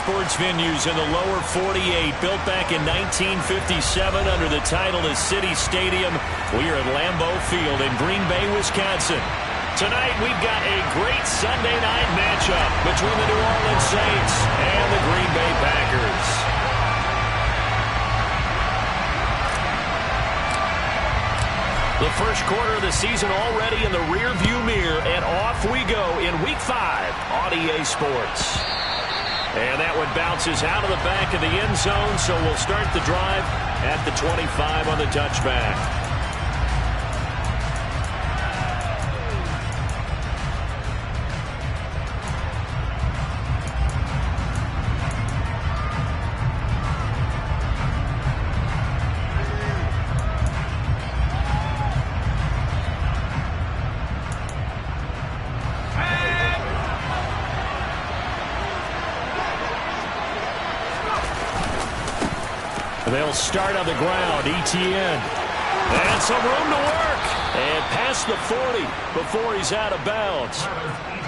sports venues in the lower 48, built back in 1957 under the title of City Stadium. We are at Lambeau Field in Green Bay, Wisconsin. Tonight we've got a great Sunday night matchup between the New Orleans Saints and the Green Bay Packers. The first quarter of the season already in the rearview mirror, and off we go in Week 5 on EA Sports. And that one bounces out of the back of the end zone, so we'll start the drive at the 25 on the touchback. They'll start on the ground. Etienne. And some room to work. And past the 40 before he's out of bounds.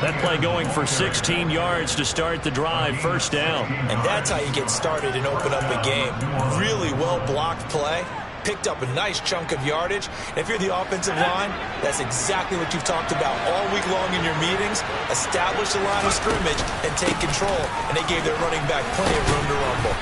That play going for 16 yards to start the drive. First down. And that's how you get started and open up a game. Really well-blocked play. Picked up a nice chunk of yardage. And if you're the offensive line, that's exactly what you've talked about all week long in your meetings. Establish the line of scrimmage and take control. And they gave their running back plenty of room to rumble.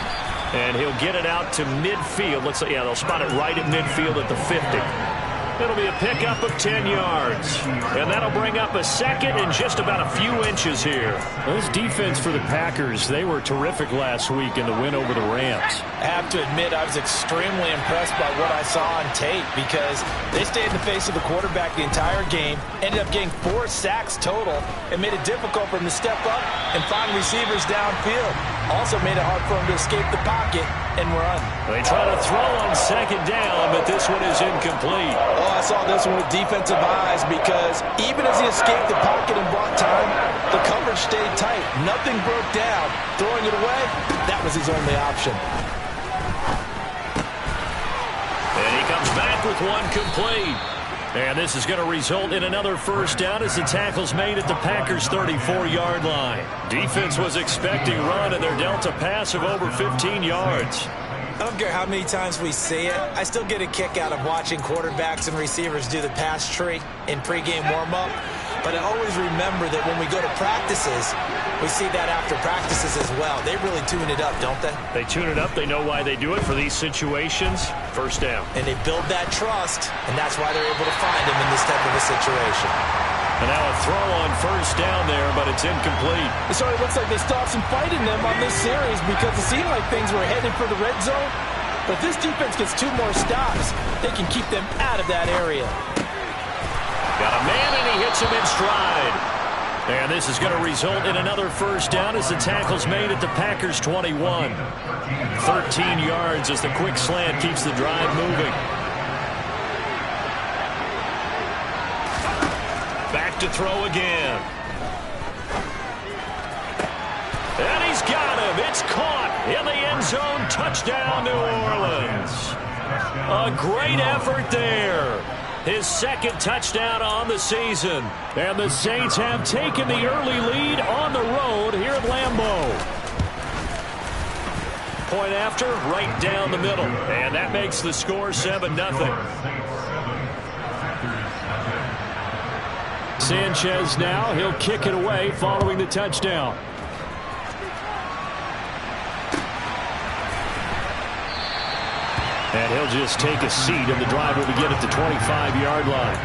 And he'll get it out to midfield. Let's say, yeah, they'll spot it right at midfield at the 50. It'll be a pickup of 10 yards. And that'll bring up a second and just about a few inches here. Well, this defense for the Packers, they were terrific last week in the win over the Rams. I have to admit, I was extremely impressed by what I saw on tape because they stayed in the face of the quarterback the entire game, ended up getting 4 sacks total, and made it difficult for him to step up and find receivers downfield. Also made it hard for him to escape the pocket and run. They try to throw on second down, but this one is incomplete. Oh, I saw this one with defensive eyes because even as he escaped the pocket and bought time, the coverage stayed tight. Nothing broke down. Throwing it away, that was his only option. And he comes back with one complete. And this is going to result in another first down as the tackle's made at the Packers' 34-yard line. Defense was expecting run, and they're dealt a pass of over 15 yards. I don't care how many times we see it. I still get a kick out of watching quarterbacks and receivers do the pass tree in pregame warm-up. But I always remember that when we go to practices, we see that after practices as well. They really tune it up, don't they? They tune it up. They know why they do it for these situations. First down. And they build that trust, and that's why they're able to find him in this type of a situation. And now a throw on first down there, but it's incomplete. So it looks like they still have some fight in them on this series because it seemed like things were headed for the red zone. But if this defense gets 2 more stops, they can keep them out of that area. Got a man, and he hits him in stride. And this is going to result in another first down as the tackle's made at the Packers' 21. 13 yards as the quick slant keeps the drive moving. Back to throw again. And he's got him. It's caught in the end zone. Touchdown, New Orleans. A great effort there. His second touchdown on the season. And the Saints have taken the early lead on the road here at Lambeau. Point after, right down the middle. And that makes the score 7-0. Sanchez now, he'll kick it away following the touchdown. And he'll just take a seat, and the drive will begin at the 25-yard line.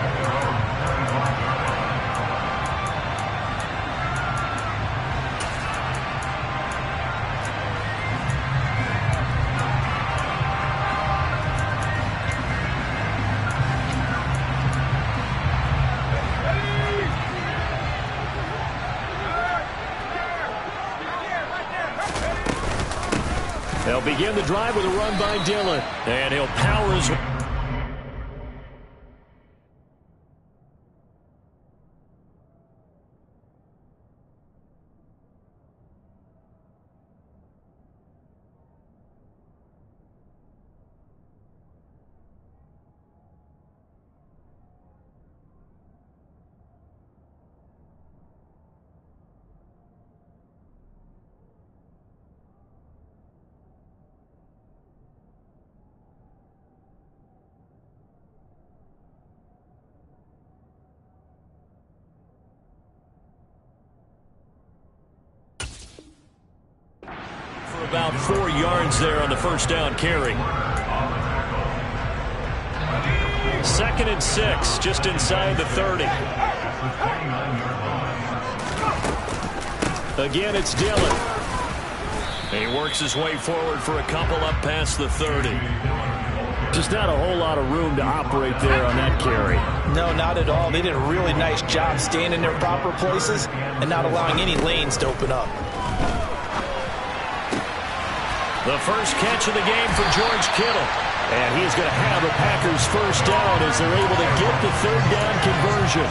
They'll begin the drive with a run by Dillon. And he'll power his... About 4 yards there on the first down carry. 2nd and 6, just inside the 30. Again, it's Dillon. He works his way forward for a couple up past the 30. Just not a whole lot of room to operate there on that carry. No, not at all. They did a really nice job staying in their proper places and not allowing any lanes to open up. The first catch of the game for George Kittle. And he's going to have the Packers first down as they're able to get the third down conversion.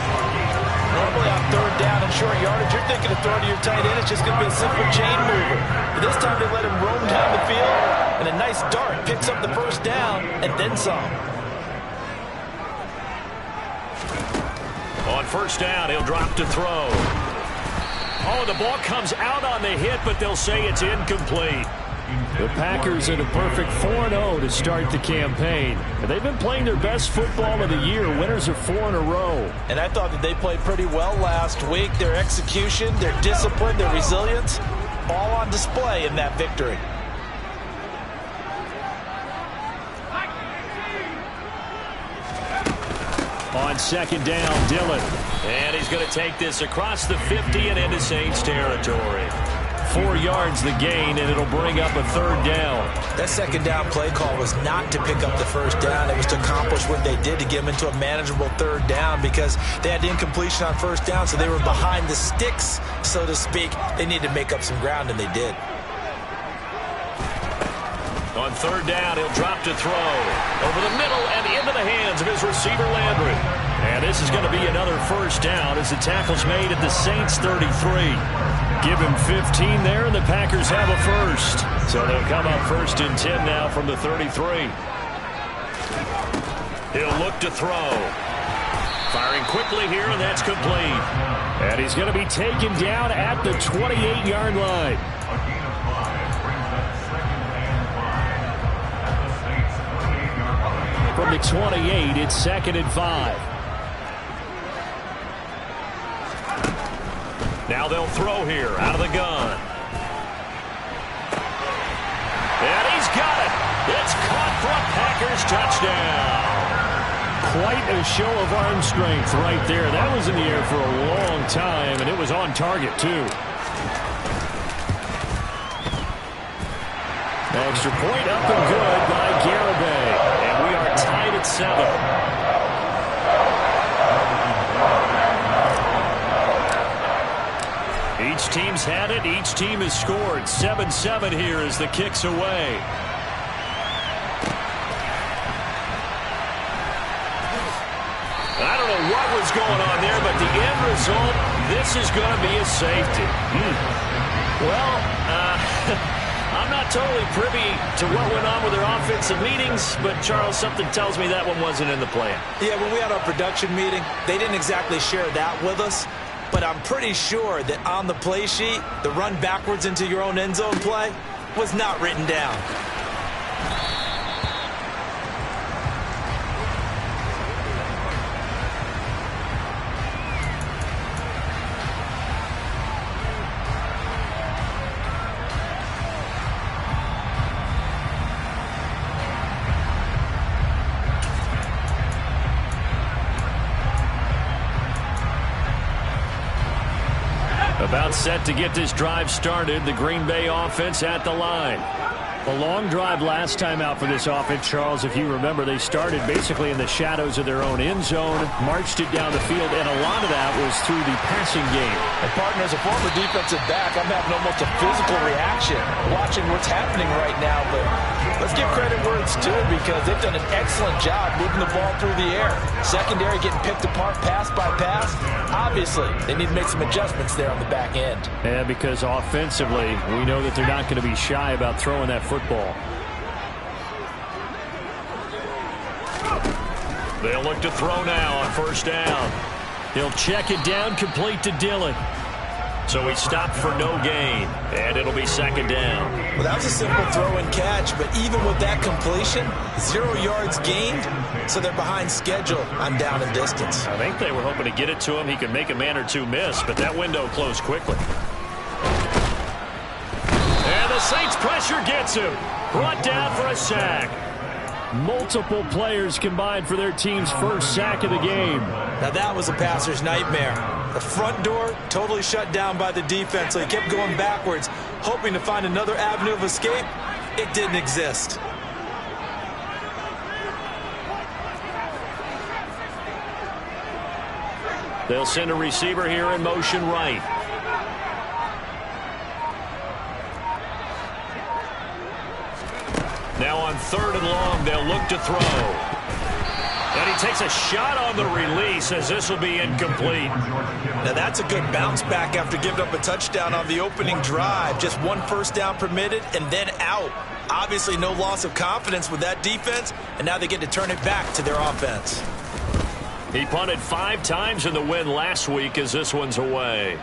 Normally on third down and short yardage, you're thinking of throwing to your tight end. It's just going to be a simple chain mover. But this time they let him roam down the field, and a nice dart picks up the first down and then some. On first down, he'll drop to throw. Oh, the ball comes out on the hit, but they'll say it's incomplete. The Packers in a perfect 4-0 to start the campaign. They've been playing their best football of the year. Winners of 4 in a row. And I thought that they played pretty well last week. Their execution, their discipline, their resilience, all on display in that victory. On second down, Dillon. And he's going to take this across the 50 and into Saints territory. 4 yards the gain, and it'll bring up a third down. That second down play call was not to pick up the first down. It was to accomplish what they did to get them into a manageable third down because they had incompletion on first down, so they were behind the sticks, so to speak. They needed to make up some ground, and they did. On third down, he'll drop to throw. Over the middle and into the hands of his receiver, Landry. And this is going to be another first down as the tackle's made at the Saints' 33. Give him 15 there, and the Packers have a first. So they'll come up 1st and 10 now from the 33. He'll look to throw. Firing quickly here, and that's complete. And he's going to be taken down at the 28-yard line. From the 28, it's 2nd and 5. Now they'll throw here out of the gun. And he's got it. It's caught for a Packers touchdown. Quite a show of arm strength right there. That was in the air for a long time, and it was on target, too. Extra point up and good by Garibay. And we are tied at 7. Each team's had it. Each team has scored. 7-7 here as the kick's away. I don't know what was going on there, but the end result, this is going to be a safety. Well, I'm not totally privy to what went on with their offensive meetings, but, Charles, something tells me that one wasn't in the plan. Yeah, when we had our production meeting, they didn't exactly share that with us. But I'm pretty sure that on the play sheet, the run backwards into your own end zone play was not written down. About set to get this drive started. The Green Bay offense at the line. A long drive last time out for this offense, Charles. If you remember, they started basically in the shadows of their own end zone, marched it down the field, and a lot of that was through the passing game. And, partner, as a former defensive back, I'm having almost a physical reaction watching what's happening right now. But let's give credit where it's due because they've done an excellent job moving the ball through the air. Secondary getting picked apart pass by pass. Obviously, they need to make some adjustments there on the back end. Yeah, because offensively, we know that they're not going to be shy about throwing that football. They'll look to throw now on first down. He'll check it down, complete to Dillon. So he stopped for no gain, and it'll be 2nd down. Well, that was a simple throw and catch, but even with that completion, 0 yards gained, so they're behind schedule on down and distance. I think they were hoping to get it to him. He could make a man or two miss, but that window closed quickly. And the Saints pressure gets him. Brought down for a sack. Multiple players combined for their team's first sack of the game. Now that was a passer's nightmare. The front door totally shut down by the defense, so he kept going backwards, hoping to find another avenue of escape. It didn't exist. They'll send a receiver here in motion right. Now on 3rd and long, they'll look to throw. And he takes a shot on the release as this will be incomplete. Now that's a good bounce back after giving up a touchdown on the opening drive. Just 1 first down permitted and then out. Obviously no loss of confidence with that defense, and now they get to turn it back to their offense. He punted 5 times in the win last week as this one's away.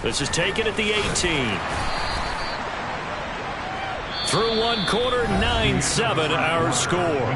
This is taken at the 18. Through 1 quarter, 9-7 our score.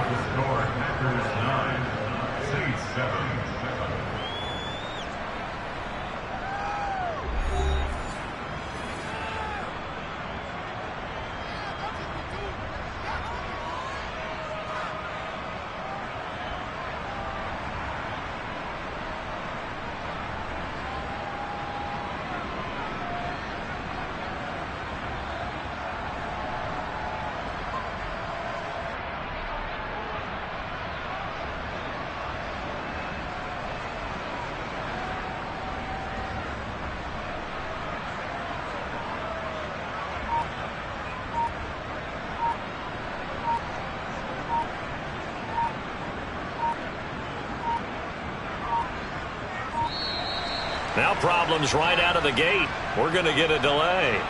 Now problems right out of the gate. We're going to get a delay.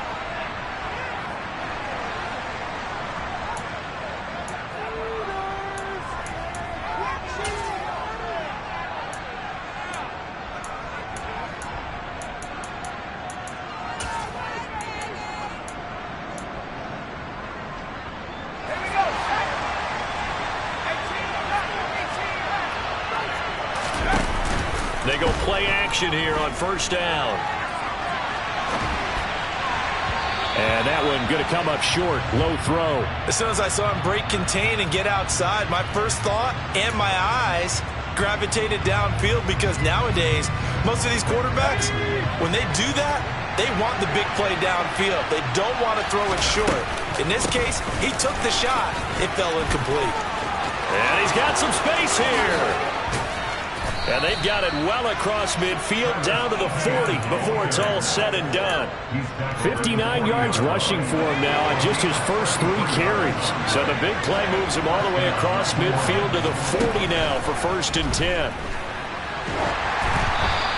They go play action here on 1st down. And that one going to come up short. Low throw. As soon as I saw him break contain and get outside, my first thought and my eyes gravitated downfield, because nowadays, most of these quarterbacks, when they do that, they want the big play downfield. They don't want to throw it short. In this case, he took the shot. It fell incomplete. And he's got some space here. And they've got it well across midfield down to the 40 before it's all said and done. 59 yards rushing for him now on just his first 3 carries. So the big play moves him all the way across midfield to the 40 now for 1st and 10.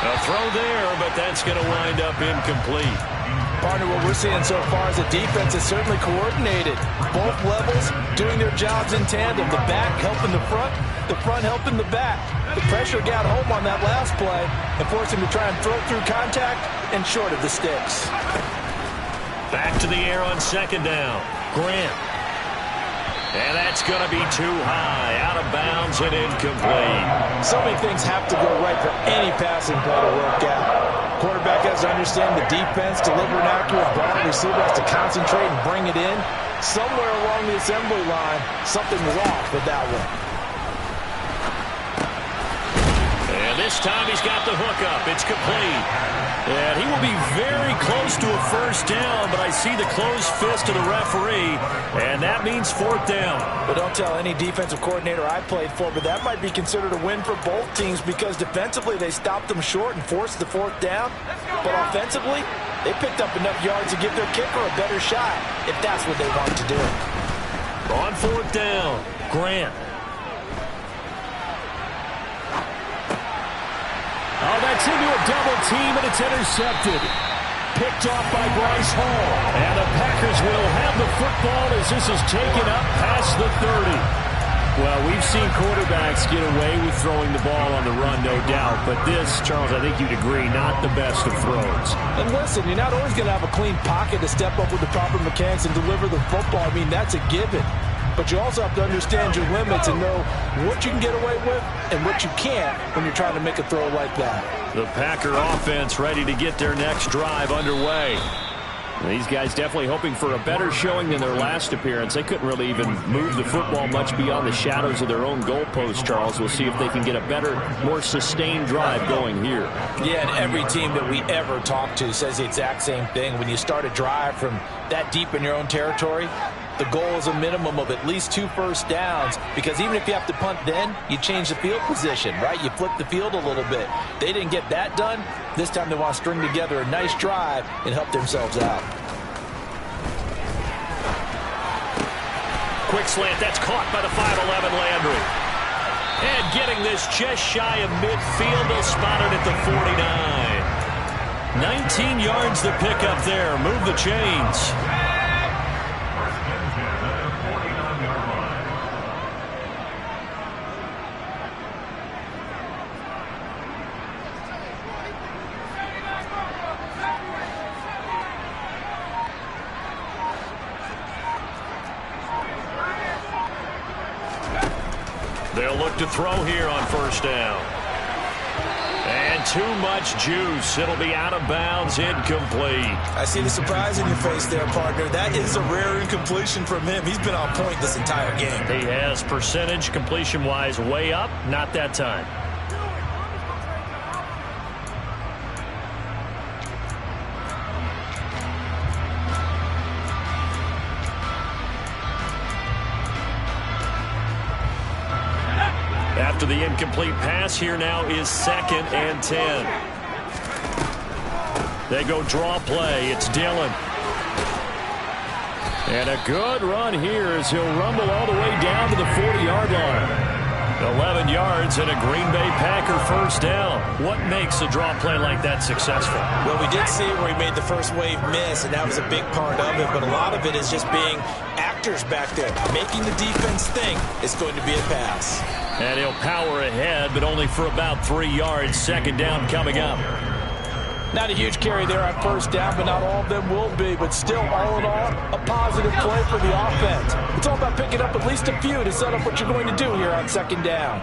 A throw there, but that's going to wind up incomplete. Partner, what we're seeing so far is the defense is certainly coordinated. Both levels doing their jobs in tandem. The back helping the front helping the back. The pressure got home on that last play and forced him to try and throw through contact and short of the sticks. Back to the air on 2nd down. Grant. And that's going to be too high. Out of bounds and incomplete. So many things have to go right for any passing play to work out. Quarterback has to understand the defense, deliver an accurate ball. Receiver has to concentrate and bring it in. Somewhere along the assembly line, something was off with that one. And this time he's got the hook up. It's complete. And he will be very close to a 1st down, but I see the closed fist of the referee, and that means 4th down. But don't tell any defensive coordinator I played for, but that might be considered a win for both teams, because defensively they stopped them short and forced the 4th down. But offensively, they picked up enough yards to give their kicker a better shot, if that's what they want to do. On 4th down, Grant. Oh, that's into a double team, and it's intercepted. Picked off by Bryce Hall. And the Packers will have the football as this is taken up past the 30. Well, we've seen quarterbacks get away with throwing the ball on the run, no doubt. But this, Charles, I think you'd agree, not the best of throws. And listen, you're not always going to have a clean pocket to step up with the proper mechanics and deliver the football. I mean, that's a given. But you also have to understand your limits and know what you can get away with and what you can't when you're trying to make a throw like that. The Packer offense ready to get their next drive underway. These guys definitely hoping for a better showing than their last appearance. They couldn't really even move the football much beyond the shadows of their own goalpost, Charles. We'll see if they can get a better, more sustained drive going here. Yeah, and every team that we ever talk to says the exact same thing. When you start a drive from that deep in your own territory, the goal is a minimum of at least 2 first downs, because even if you have to punt then, you change the field position, right? You flip the field a little bit. They didn't get that done. This time they want to string together a nice drive and help themselves out. Quick slant, that's caught by the 5'11" Landry. And getting this just shy of midfield, they'll spot it at the 49. 19 yards to pick up there. Move the chains. They'll look to throw here on first down. And too much juice. It'll be out of bounds, incomplete. I see the surprise in your face there, partner. That is a rare incompletion from him. He's been on point this entire game. He has percentage completion-wise way up. Not that time. After the incomplete pass, here now is 2nd and 10. They go draw play. It's Dillon. And a good run here as he'll rumble all the way down to the 40-yard line. 11 yards and a Green Bay Packer first down. What makes a draw play like that successful? Well, we did see where he made the first wave miss, and that was a big part of it. But a lot of it is just being actors back there, making the defense think it's going to be a pass. And he'll power ahead, but only for about 3 yards. 2nd down coming up. Not a huge carry there on first down, but not all of them will be. But still, all in all, a positive play for the offense. It's all about picking up at least a few to set up what you're going to do here on 2nd down.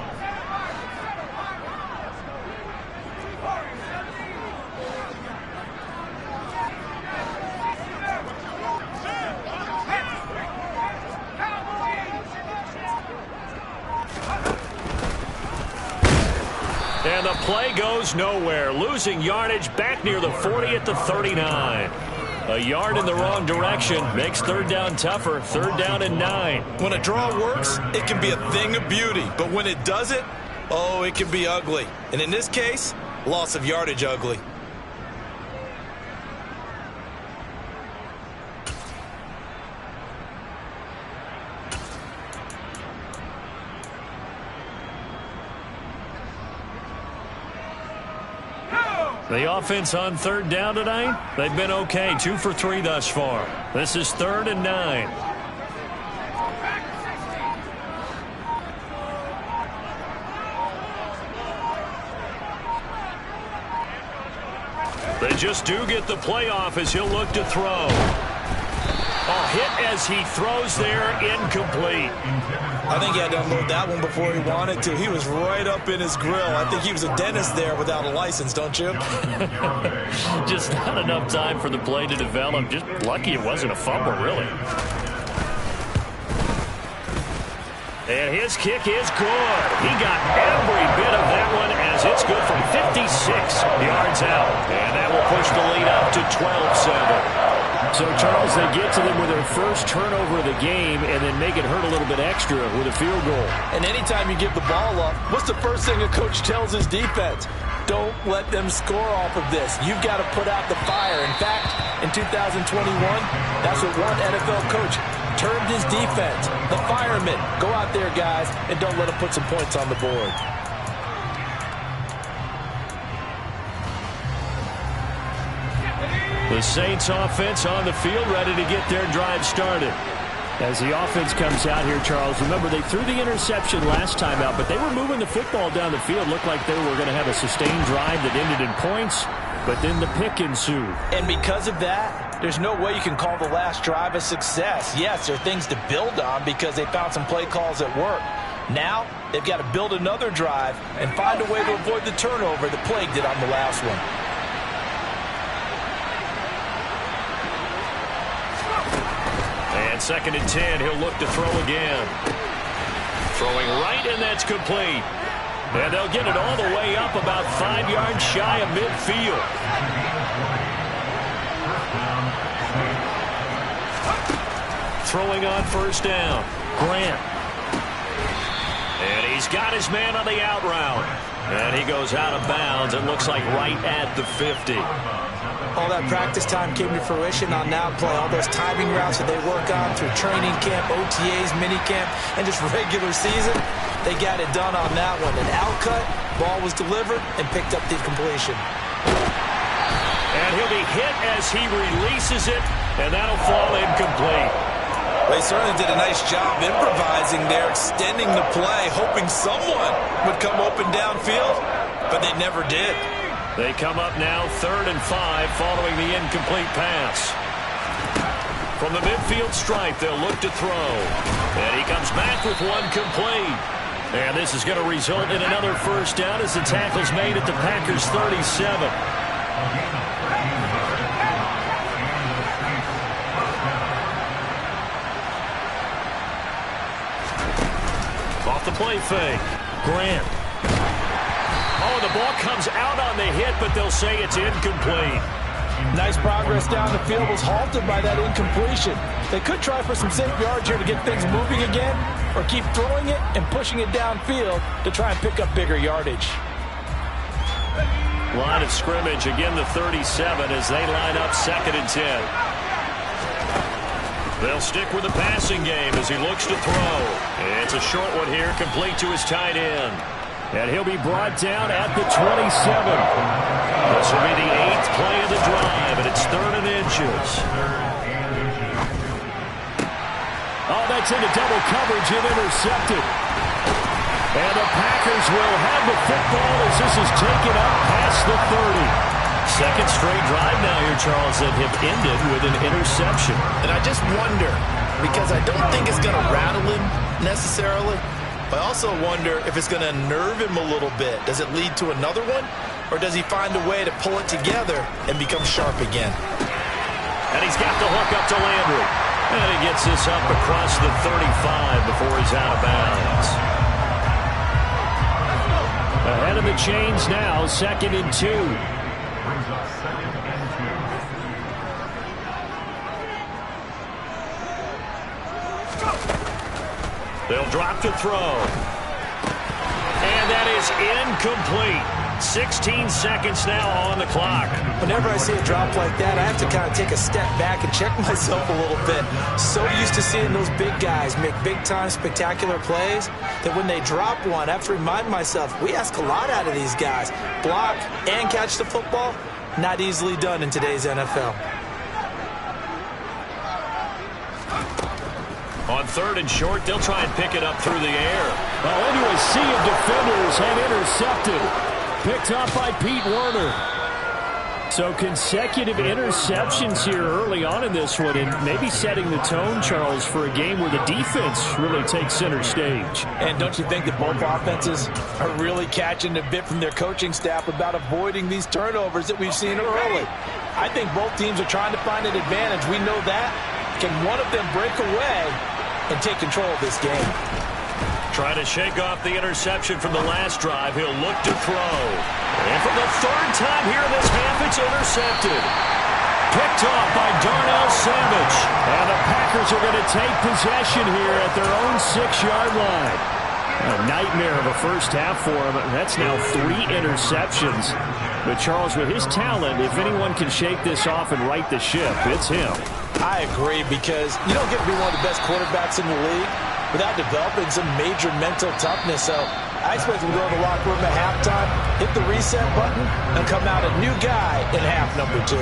And the play goes nowhere. Losing yardage back near the 40 at the 39. A yard in the wrong direction makes 3rd down tougher. 3rd down and 9. When a draw works, it can be a thing of beauty. But when it doesn't, oh, it can be ugly. And in this case, loss of yardage ugly. The offense on 3rd down tonight, they've been okay. 2 for 3 thus far. This is 3rd and 9. They just do get the playoff as he'll look to throw. A hit as he throws there, incomplete. I think he had to unload that one before he wanted to. He was right up in his grill. I think he was a dentist there without a license, don't you? Just not enough time for the play to develop. Just lucky it wasn't a fumble, really. And his kick is good. He got every bit of that one as it's good from 56 yards out. And that will push the lead up to 12-7. So, Charles, they get to them with their first turnover of the game and then make it hurt a little bit extra with a field goal. And anytime you give the ball up, what's the first thing a coach tells his defense? Don't let them score off of this. You've got to put out the fire. In fact, in 2021, that's what one NFL coach termed his defense. The firemen. Go out there, guys, and don't let them put some points on the board. The Saints offense on the field, ready to get their drive started. As the offense comes out here, Charles, remember they threw the interception last time out, but they were moving the football down the field. Looked like they were going to have a sustained drive that ended in points, but then the pick ensued. And because of that, there's no way you can call the last drive a success. Yes, there are things to build on because they found some play calls that work. Now, they've got to build another drive and find a way to avoid the turnover that plagued it on the last one. 2nd and 10. He'll look to throw again. Throwing right, and that's complete. And they'll get it all the way up about 5 yards shy of midfield. Throwing on 1st down. Grant. And he's got his man on the out route. And he goes out of bounds. It looks like right at the 50. All that practice time came to fruition on that play. All those timing routes that they work on through training camp, OTAs, minicamp, and just regular season, they got it done on that one. An out cut, ball was delivered, and picked up the completion. And he'll be hit as he releases it, and that'll fall incomplete. They certainly did a nice job improvising there, extending the play, hoping someone would come open downfield, but they never did. They come up now 3rd and 5 following the incomplete pass. From the midfield stripe, they'll look to throw. And he comes back with one complete. And this is going to result in another 1st down as the tackle's made at the Packers' 37. Off the play fake. Grant. Oh, the ball comes out on the hit, but they'll say it's incomplete. Nice progress down the field was halted by that incompletion. They could try for some safe yards here to get things moving again, or keep throwing it and pushing it downfield to try and pick up bigger yardage. Line of scrimmage, again the 37 as they line up 2nd and 10. They'll stick with the passing game as he looks to throw. It's a short one here, complete to his tight end. And he'll be brought down at the 27. This will be the 8th play of the drive, and it's 3rd and inches. Oh, that's into double coverage and intercepted. And the Packers will have the football as this is taken up past the 30. 2nd straight drive now here, Charles, that have ended with an interception. And I just wonder, because I don't think it's going to rattle him necessarily, I also wonder if it's going to nerve him a little bit. Does it lead to another one? Or does he find a way to pull it together and become sharp again? And he's got the hook up to Landry. And he gets this up across the 35 before he's out of bounds. Ahead of the chains now, 2nd and 2. They'll drop to throw. And that is incomplete. 16 seconds now on the clock. Whenever I see a drop like that, I have to kind of take a step back and check myself a little bit. So used to seeing those big guys make big-time spectacular plays that when they drop one, I have to remind myself, we ask a lot out of these guys. Block and catch the football, not easily done in today's NFL. On 3rd and short, they'll try and pick it up through the air. Well, into a sea of defenders and intercepted. Picked up by Pete Werner. So consecutive interceptions here early on in this one, and maybe setting the tone, Charles, for a game where the defense really takes center stage. And don't you think that both offenses are really catching a bit from their coaching staff about avoiding these turnovers that we've seen early? I think both teams are trying to find an advantage. We know that. Can one of them break away and take control of this game? Trying to shake off the interception from the last drive. He'll look to throw. And for the 3rd time here in this half, it's intercepted. Picked off by Darnell Savage. And the Packers are going to take possession here at their own 6-yard line. A nightmare of a first half for him. That's now 3 interceptions. But Charles, with his talent, if anyone can shake this off and right the ship, it's him. I agree, because you don't get to be one of the best quarterbacks in the league without developing some major mental toughness. So I expect him to go to the locker room at halftime, hit the reset button, and come out a new guy in half number 2.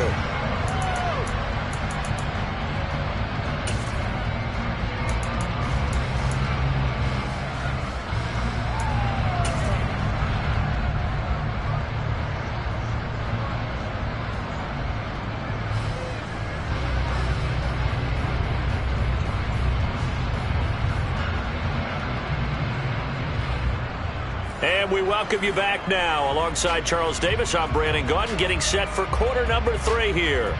And we welcome you back now. Alongside Charles Davis, I'm Brandon Gaudin, getting set for quarter number 3 here.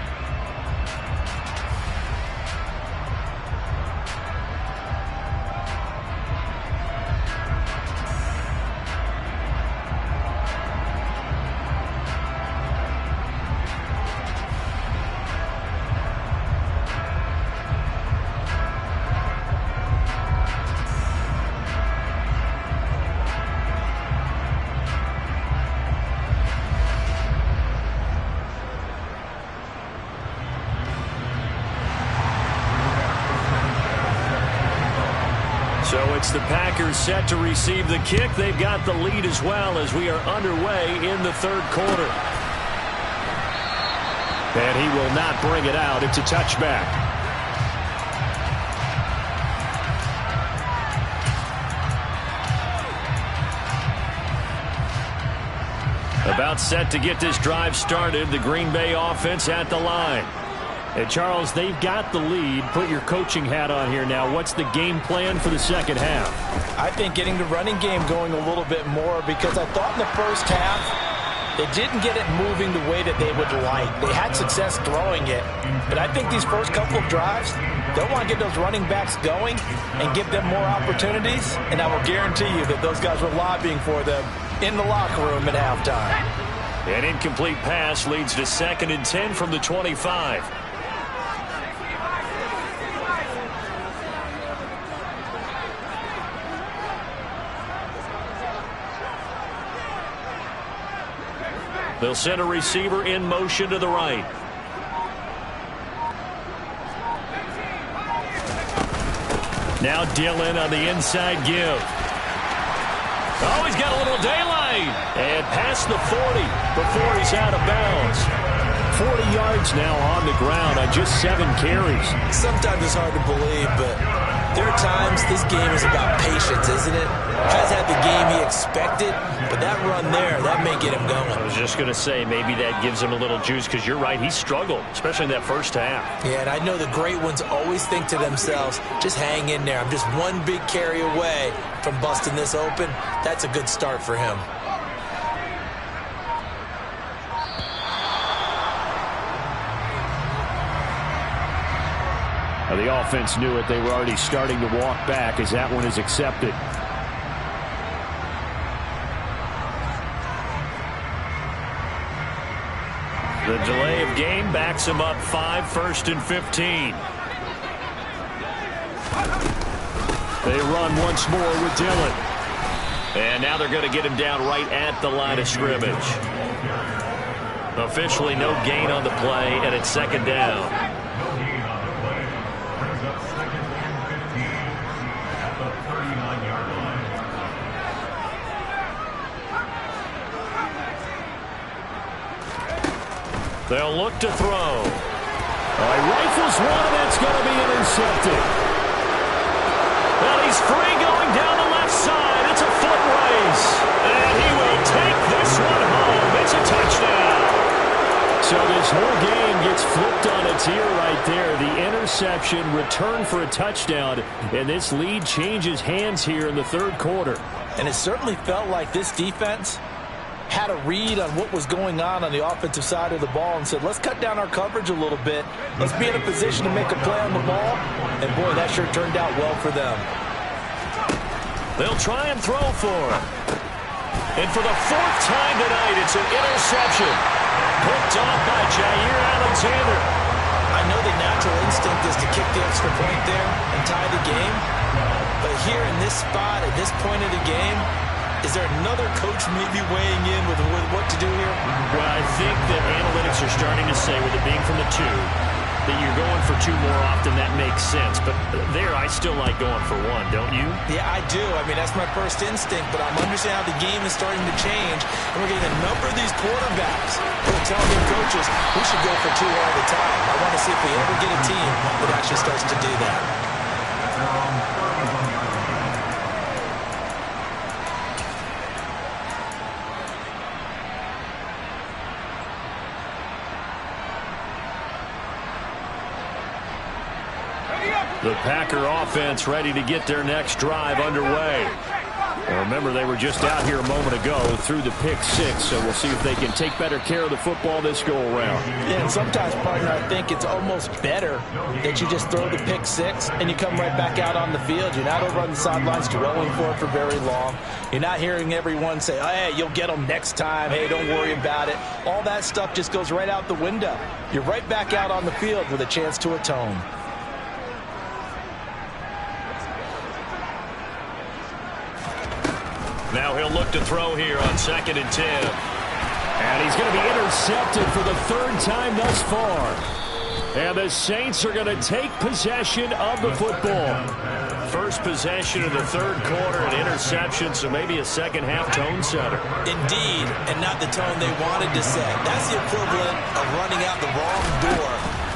So it's the Packers set to receive the kick. They've got the lead as well as we are underway in the third quarter. And he will not bring it out. It's a touchback. About set to get this drive started. The Green Bay offense at the line. And Charles, they've got the lead. Put your coaching hat on here now. What's the game plan for the second half? I think getting the running game going a little bit more, because I thought in the first half they didn't get it moving the way that they would like. They had success throwing it, but I think these first couple of drives, they'll want to get those running backs going and give them more opportunities, and I will guarantee you that those guys were lobbying for them in the locker room at halftime. An incomplete pass leads to 2nd and 10 from the 25. They'll send a receiver in motion to the right. Now Dillon on the inside give. Oh, he's got a little daylight. And past the 40 before he's out of bounds. 40 yards now on the ground on just 7 carries. Sometimes it's hard to believe, but there are times this game is about patience, isn't it? Has had the game he expected, but that run there, that may get him going. I was just going to say, maybe that gives him a little juice, because you're right, he struggled, especially in that first half. Yeah, and I know the great ones always think to themselves, just hang in there. I'm just one big carry away from busting this open. That's a good start for him. Now, the offense knew it. They were already starting to walk back as that one is accepted. The delay of game backs him up 5, 1st and 15. They run once more with Dillon. And now they're going to get him down right at the line of scrimmage. Officially no gain on the play, and it's 2nd down. They'll look to throw. He rifles one, and it's going to be intercepted. Well, he's free going down the left side. It's a foot race. And he will take this one home. It's a touchdown. So this whole game gets flipped on its ear right there. The interception, return for a touchdown, and this lead changes hands here in the third quarter. And it certainly felt like this defense had a read on what was going on the offensive side of the ball and said, let's cut down our coverage a little bit. Let's be in a position to make a play on the ball. And, boy, that sure turned out well for them. They'll try and throw for him. And for the 4th time tonight, it's an interception. Picked off by Jair Alexander. I know the natural instinct is to kick the extra point there and tie the game. But here in this spot, at this point of the game, is there another coach maybe weighing in with what to do here? Well, I think that analytics are starting to say, with it being from the 2, that you're going for 2 more often. That makes sense. But there, I still like going for 1, don't you? Yeah, I do. I mean, that's my first instinct, but I'm understanding how the game is starting to change. And we're getting a number of these quarterbacks who are telling their coaches, we should go for 2 all the time. I want to see if we ever get a team that actually starts to do that. The Packer offense ready to get their next drive underway. Well, remember, they were just out here a moment ago through the pick 6, so we'll see if they can take better care of the football this go-around. Yeah, and sometimes, partner, I think it's almost better that you just throw the pick 6 and you come right back out on the field. You're not over on the sidelines dwelling for it for very long. You're not hearing everyone say, oh, hey, you'll get them next time. Hey, don't worry about it. All that stuff just goes right out the window. You're right back out on the field with a chance to atone. Now he'll look to throw here on 2nd and 10. And he's going to be intercepted for the 3rd time thus far. And the Saints are going to take possession of the football. First possession of the third quarter, an interception, so maybe a second-half tone setter. Indeed, and not the tone they wanted to set. That's the equivalent of running out the wrong door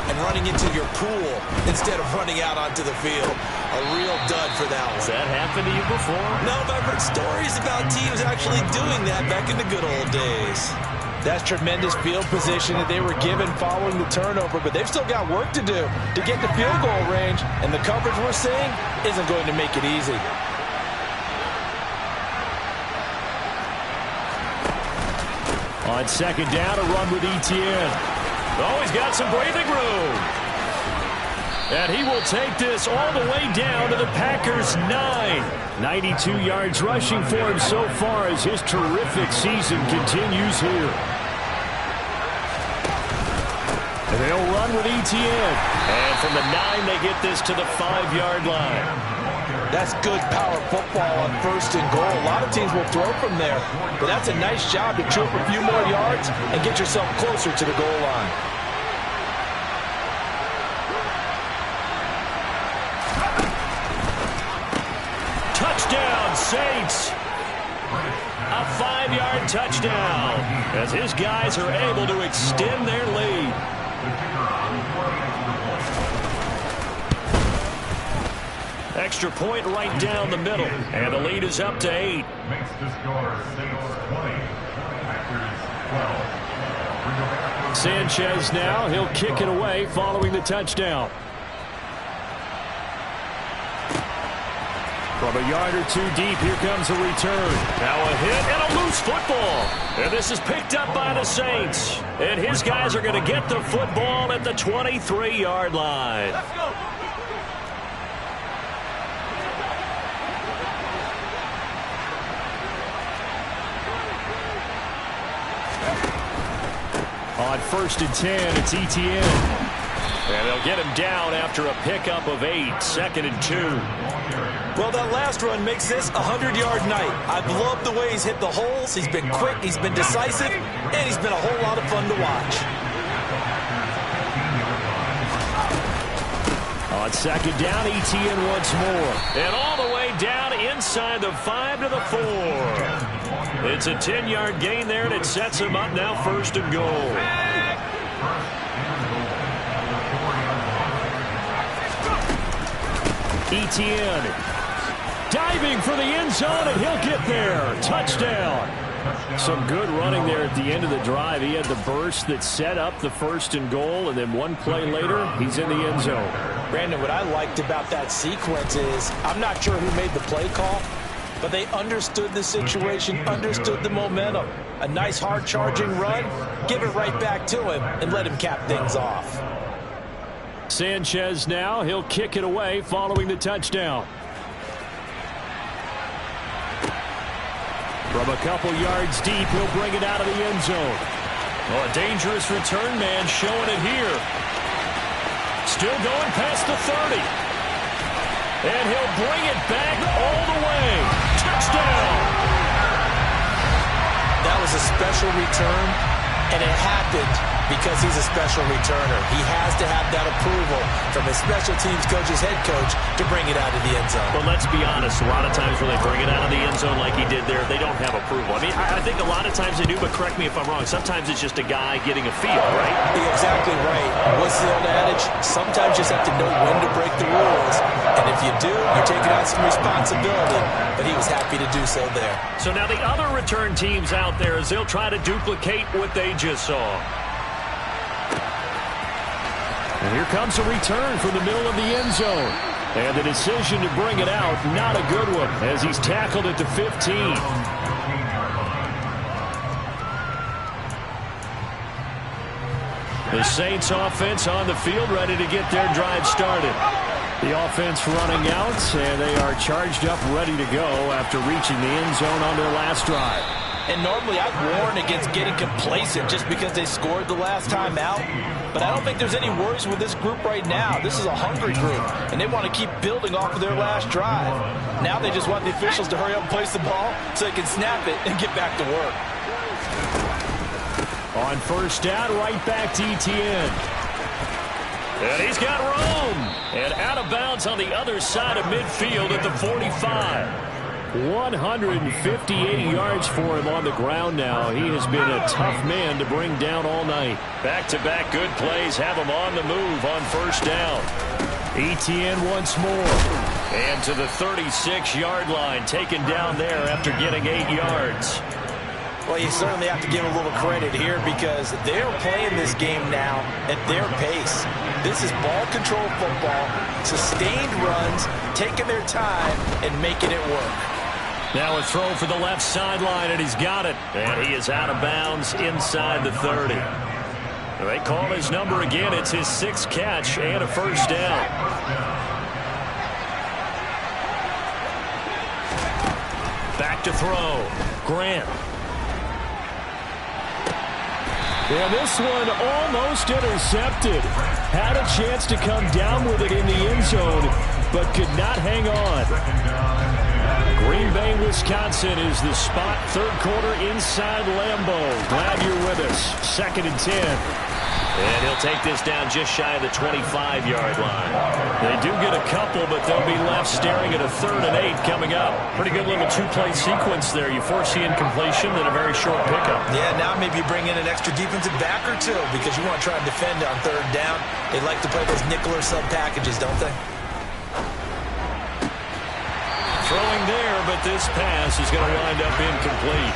and running into your pool instead of running out onto the field. A real dud for that one. Has that happened to you before? No, but I've heard stories about teams actually doing that back in the good old days. That's tremendous field position that they were given following the turnover, but they've still got work to do to get the field goal range, and the coverage we're seeing isn't going to make it easy. On second down, a run with Etienne. Oh, he's got some breathing room. And he will take this all the way down to the Packers' 9. 92 yards rushing for him so far as his terrific season continues here. And they'll run with Etienne. And from the 9, they get this to the 5-yard line. That's good power football on first and goal. A lot of teams will throw from there, but that's a nice job to chew up a few more yards and get yourself closer to the goal line. Touchdown, Saints. A 5-yard touchdown as his guys are able to extend their lead. Extra point right down the middle, and the lead is up to 8. Makes the score Saints 20, Packers 12. Sanchez now, he'll kick it away following the touchdown. From a yard or two deep, here comes a return. Now a hit and a loose football. And this is picked up by the Saints. And his guys are going to get the football at the 23-yard line. Let's go. On first and 10, it's Etienne. And they'll get him down after a pickup of 8, 2nd and 2. Well, that last run makes this a 100-yard night. I've loved the way he's hit the holes. He's been quick, he's been decisive, and he's been a whole lot of fun to watch. On second down, Etienne once more. And all the way down inside the 5 to the 4. It's a 10-yard gain there, and it sets him up now first and goal. Etienne diving for the end zone, and he'll get there. Touchdown. Some good running there at the end of the drive. He had the burst that set up the first and goal, and then one play later, he's in the end zone. Brandon, what I liked about that sequence is I'm not sure who made the play call, but they understood the situation, understood the momentum. A nice hard-charging run, give it right back to him, and let him cap things off. Sanchez now, he'll kick it away following the touchdown. From a couple yards deep, he'll bring it out of the end zone. Oh, a dangerous return man showing it here. Still going past the 30. And he'll bring it back all the way. Touchdown! That was a special return, and it happened because he's a special returner. He has to have that approval from his special teams coach's head coach to bring it out of the end zone. Well, let's be honest. A lot of times when they bring it out of the end zone like he did there, they don't have approval. I mean, I think a lot of times they do, but correct me if I'm wrong. Sometimes it's just a guy getting a feel, right? You're exactly right. What's the old adage? Sometimes you just have to know when to break the rules. And if you do, you're taking on some responsibility. But he was happy to do so there. So now the other return teams out there, as they'll try to duplicate what they just saw. And here comes a return from the middle of the end zone. And the decision to bring it out, not a good one, as he's tackled at the 15. The Saints offense on the field, ready to get their drive started. The offense running out, and they are charged up, ready to go after reaching the end zone on their last drive. And normally I'd warn against getting complacent just because they scored the last time out. But I don't think there's any worries with this group right now. This is a hungry group, and they want to keep building off of their last drive. Now they just want the officials to hurry up and place the ball so they can snap it and get back to work. On first down, right back to Etienne. And he's got room. And out of bounds on the other side of midfield at the 45. 158 yards for him on the ground now. He has been a tough man to bring down all night. Back-to-back good plays have him on the move on first down. ETN once more. And to the 36-yard line, taken down there after getting 8 yards. Well, you certainly have to give a little credit here because they're playing this game now at their pace. This is ball control football, sustained runs, taking their time, and making it work. Now a throw for the left sideline, and he's got it. And he is out of bounds inside the 30. They call his number again. It's his 6th catch and a first down. Back to throw. Grant. And this one almost intercepted. Had a chance to come down with it in the end zone, but could not hang on. Green Bay, Wisconsin is the spot. Third quarter inside Lambeau. Glad you're with us. 2nd and 10. And he'll take this down just shy of the 25-yard line. They do get a couple, but they'll be left staring at a 3rd and 8 coming up. Pretty good little 2-play sequence there. You force the incompletion, then a very short pickup. Yeah, now maybe you bring in an extra defensive back or two because you want to try and defend on 3rd down. They like to play those nickel or sub packages, don't they? Throwing there, but this pass is going to wind up incomplete.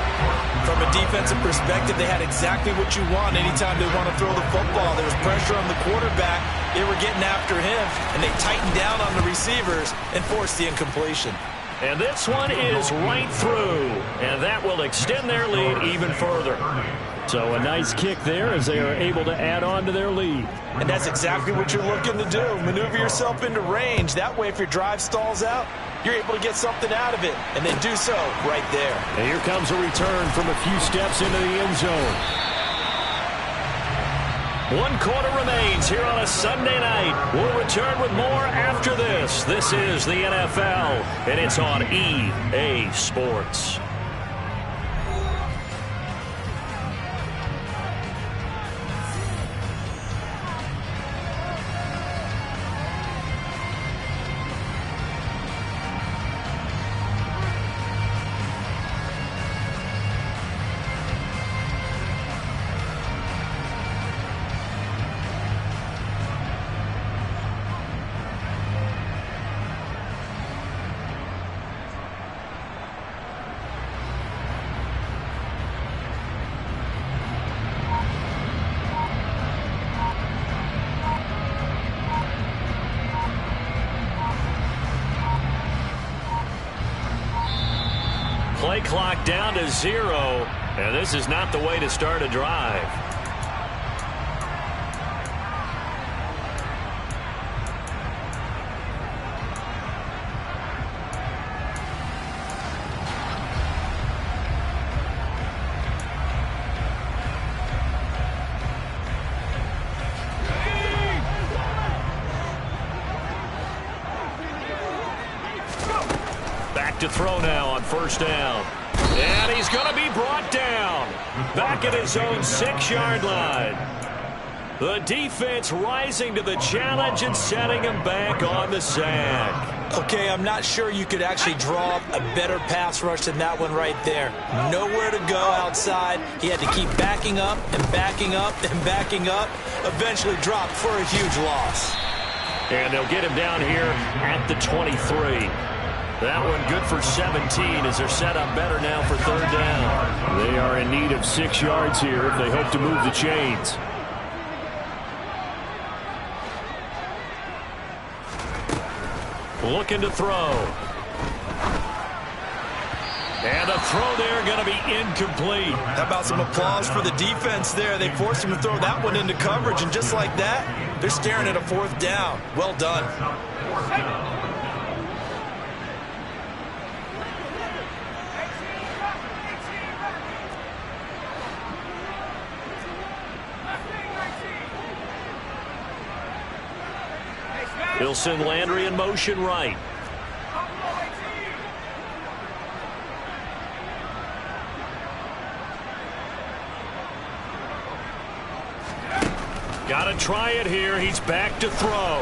From a defensive perspective, they had exactly what you want anytime they want to throw the football. There was pressure on the quarterback. They were getting after him, and they tightened down on the receivers and forced the incompletion. And this one is right through, and that will extend their lead even further. So a nice kick there as they are able to add on to their lead. And that's exactly what you're looking to do. Maneuver yourself into range. That way, if your drive stalls out, you're able to get something out of it, and then do so right there. And here comes a return from a few steps into the end zone. 1 quarter remains here on a Sunday night. We'll return with more after this. This is the NFL, and it's on EA Sports. Play clock down to 0, and this is not the way to start a drive. To throw now on first down. And he's going to be brought down. Back at his own 6-yard line. The defense rising to the challenge and setting him back on the sack. Okay, I'm not sure you could actually draw up a better pass rush than that one right there. Nowhere to go outside. He had to keep backing up and backing up and backing up. Eventually dropped for a huge loss. And they'll get him down here at the 23. That one good for 17 as they're set up better now for 3rd down. They are in need of 6 yards here if they hope to move the chains. Looking to throw. And a throw there going to be incomplete. How about some applause for the defense there? They forced him to throw that one into coverage, and just like that, they're staring at a 4th down. Well done. He'll send Landry in motion right. Got to try it here. He's back to throw.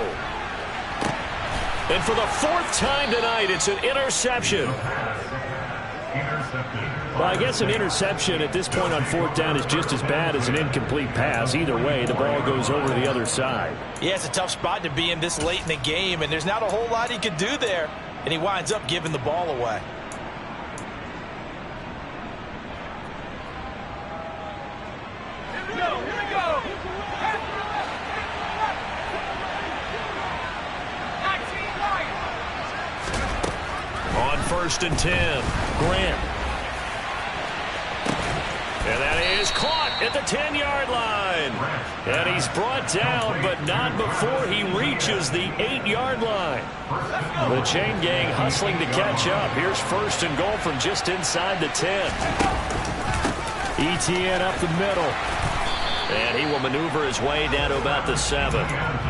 And for the fourth time tonight, it's an interception. Well, I guess an interception at this point on fourth down is just as bad as an incomplete pass. Either way, the ball goes over to the other side. Yeah, it's a tough spot to be in this late in the game, and there's not a whole lot he can do there. And he winds up giving the ball away. Here we go. On 1st and 10, Grant. And that is caught at the 10-yard line. And he's brought down, but not before he reaches the 8-yard line. The chain gang hustling to catch up. Here's 1st and goal from just inside the 10. ETN up the middle. And he will maneuver his way down to about the 7.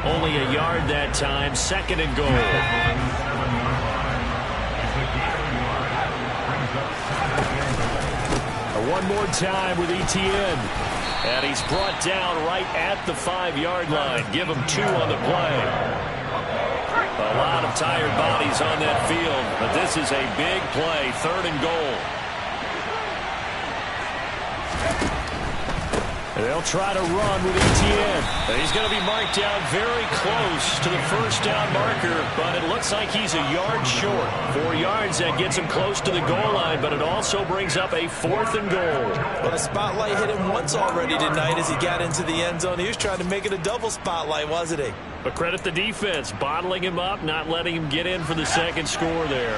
Only a yard that time. 2nd and goal. One more time with ETN. And he's brought down right at the 5-yard line. Give him 2 on the play. A lot of tired bodies on that field, but this is a big play. 3rd and goal. They'll try to run with ETN. And he's going to be marked down very close to the 1st down marker, but it looks like he's a yard short. 4 yards, that gets him close to the goal line, but it also brings up a 4th and goal. Well, the spotlight hit him once already tonight as he got into the end zone. He was trying to make it a double spotlight, wasn't he? But credit the defense, bottling him up, not letting him get in for the 2nd score there.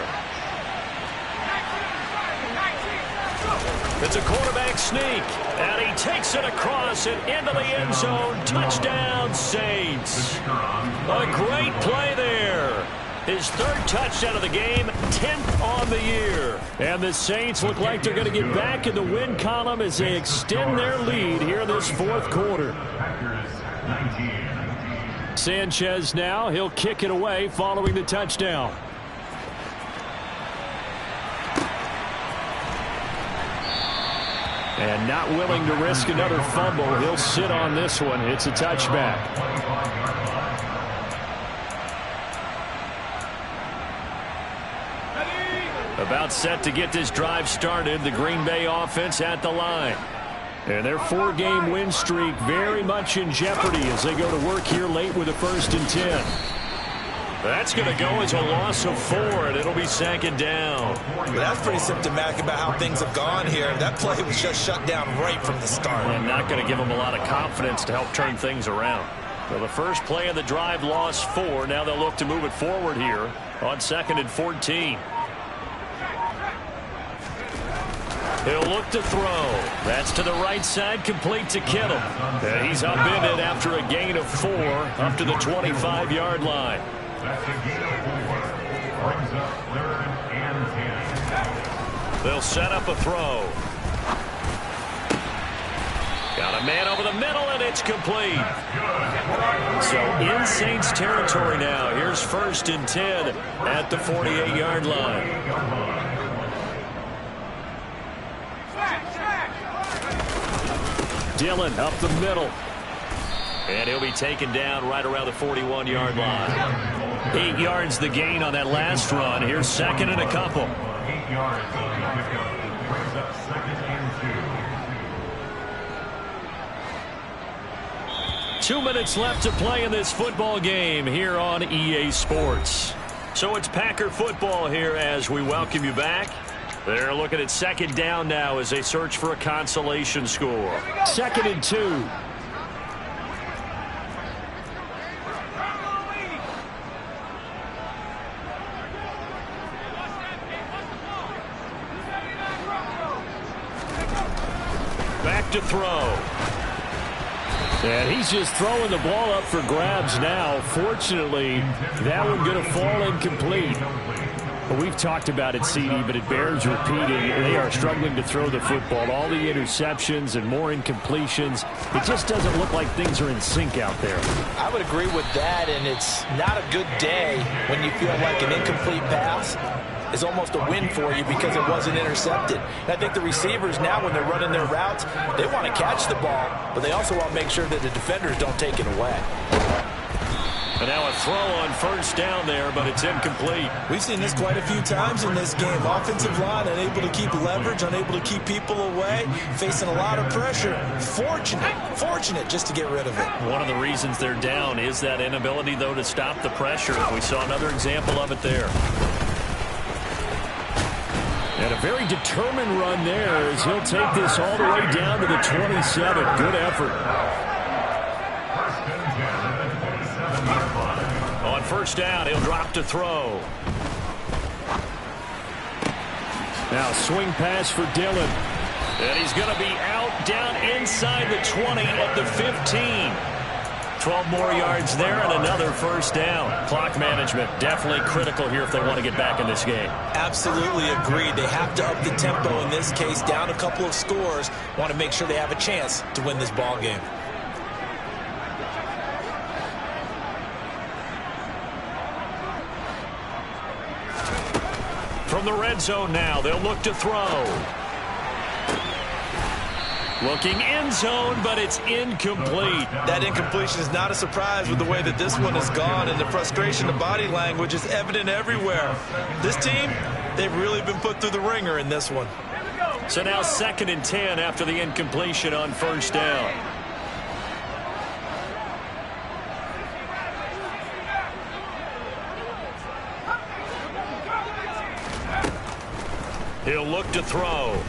It's a quarterback sneak, and he takes it across and into the end zone. Touchdown, Saints. A great play there. His 3rd touchdown of the game, 10th on the year. And the Saints look like they're going to get back in the win column as they extend their lead here in this 4th quarter. Sanchez now, he'll kick it away following the touchdown. And not willing to risk another fumble. He'll sit on this one. It's a touchback. About set to get this drive started. The Green Bay offense at the line. And their 4-game win streak very much in jeopardy as they go to work here late with a 1st and 10. That's going to go as a loss of 4, and it'll be 2nd down. But that's pretty symptomatic about how things have gone here. That play was just shut down right from the start. And not going to give them a lot of confidence to help turn things around. So the first play of the drive lost 4. Now they'll look to move it forward here on 2nd and 14. He'll look to throw. That's to the right side, complete to Kittle. And he's upended after a gain of 4 up to the 25-yard line. That's a gain of 4. Brings up 3rd and 10. They'll set up a throw. Got a man over the middle, and it's complete. So in Saints territory now. Here's 1st and 10 at the 48-yard line. Dillon up the middle. And he'll be taken down right around the 41-yard line. 8 yards the gain on that last run. Here's 2nd and a couple. 8 yards on the pickup. Brings up 2nd and 2. 2 minutes left to play in this football game here on EA Sports. So it's Packer football here as we welcome you back. They're looking at 2nd down now as they search for a consolation score. 2nd and 2. Back to throw. And he's just throwing the ball up for grabs now. Fortunately, that one going to fall incomplete. Well, we've talked about it, CD, but it bears repeating. They are struggling to throw the football. All the interceptions and more incompletions. It just doesn't look like things are in sync out there. I would agree with that, and it's not a good day when you feel like an incomplete pass is almost a win for you because it wasn't intercepted. And I think the receivers now, when they're running their routes, they want to catch the ball, but they also want to make sure that the defenders don't take it away. And now a throw on first down there, but it's incomplete. We've seen this quite a few times in this game. Offensive line unable to keep leverage, unable to keep people away, facing a lot of pressure. Fortunate just to get rid of it. One of the reasons they're down is that inability, though, to stop the pressure. We saw another example of it there. And a very determined run there as he'll take this all the way down to the 27. Good effort. On first down, he'll drop to throw. Now swing pass for Dillon. And he's going to be out down inside the 20 at the 15. 12 more yards there and another first down. Clock management definitely critical here if they want to get back in this game. Absolutely agreed. They have to up the tempo in this case, down a couple of scores. Want to make sure they have a chance to win this ball game. From the red zone now, they'll look to throw. Looking end zone, but it's incomplete. That incompletion is not a surprise with the way that this one has gone, and the frustration, the body language is evident everywhere. This team, they've really been put through the ringer in this one. So now 2nd and 10 after the incompletion on first down. He'll look to throw.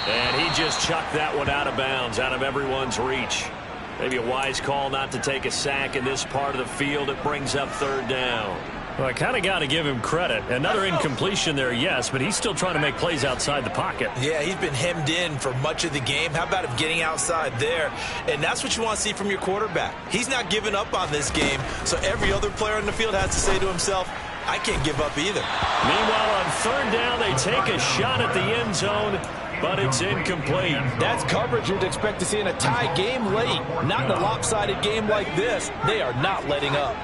And he just chucked that one out of bounds, out of everyone's reach. Maybe a wise call not to take a sack in this part of the field. It brings up 3rd down. Well, I kind of got to give him credit. Another incompletion there, yes, but he's still trying to make plays outside the pocket. Yeah, he's been hemmed in for much of the game. How about him getting outside there? And that's what you want to see from your quarterback. He's not giving up on this game, so every other player in the field has to say to himself, I can't give up either. Meanwhile, on 3rd down, they take a shot at the end zone, but it's incomplete. That's coverage you'd expect to see in a tie game late. Not in a lopsided game like this. They are not letting up.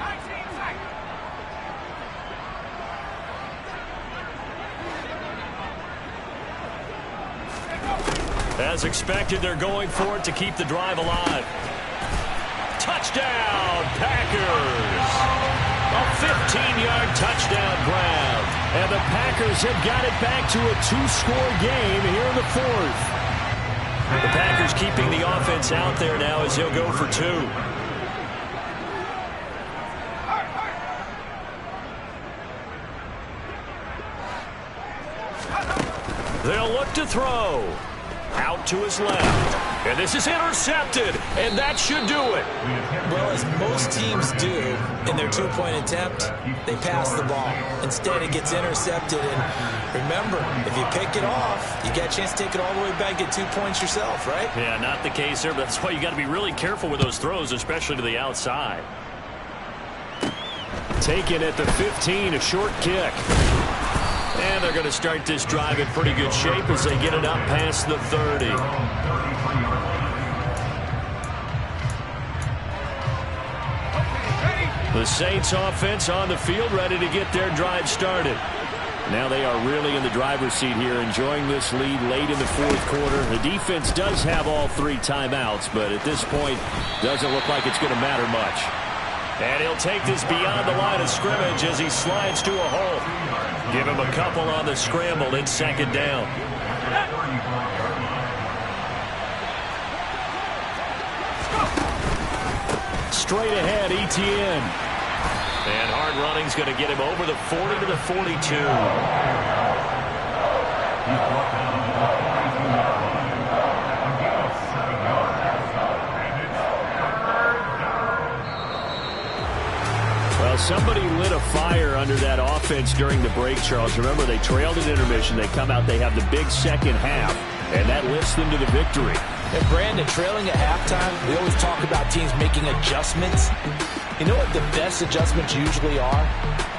As expected, they're going for it to keep the drive alive. Touchdown, Packers! A 15-yard touchdown grab. And the Packers have got it back to a 2-score game here in the 4th. The Packers keeping the offense out there now as he'll go for 2. They'll look to throw. Out to his left. And this is intercepted. And that should do it. Well, as most teams do in their 2-point attempt, they pass the ball. Instead, it gets intercepted. And remember, if you pick it off, you get a chance to take it all the way back, get 2 points yourself, right? Yeah, not the case here, but that's why you got to be really careful with those throws, especially to the outside. Taken at the 15, a short kick. And they're going to start this drive in pretty good shape as they get it up past the 30. The Saints offense on the field ready to get their drive started. Now they are really in the driver's seat here, enjoying this lead late in the 4th quarter. The defense does have all 3 timeouts, but at this point, doesn't look like it's going to matter much. And he'll take this beyond the line of scrimmage as he slides to a hole. Give him a couple on the scramble. It's 2nd down. Straight ahead, Etienne. And hard running's going to get him over the 40 to the 42. Well, somebody lit a fire under that offense during the break, Charles. Remember, they trailed at intermission. They come out, they have the big second half, and that lifts them to the victory. And Brandon, trailing at halftime, we always talk about teams making adjustments. You know what the best adjustments usually are?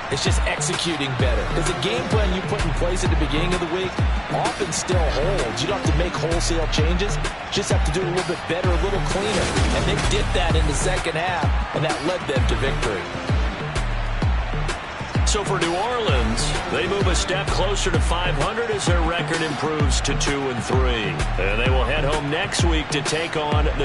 It's just executing better. Because the game plan you put in place at the beginning of the week often still holds. You don't have to make wholesale changes. Just have to do it a little bit better, a little cleaner. And they did that in the second half, and that led them to victory. So for New Orleans, they move a step closer to 500 as their record improves to 2-3. And they will head home next week to take on the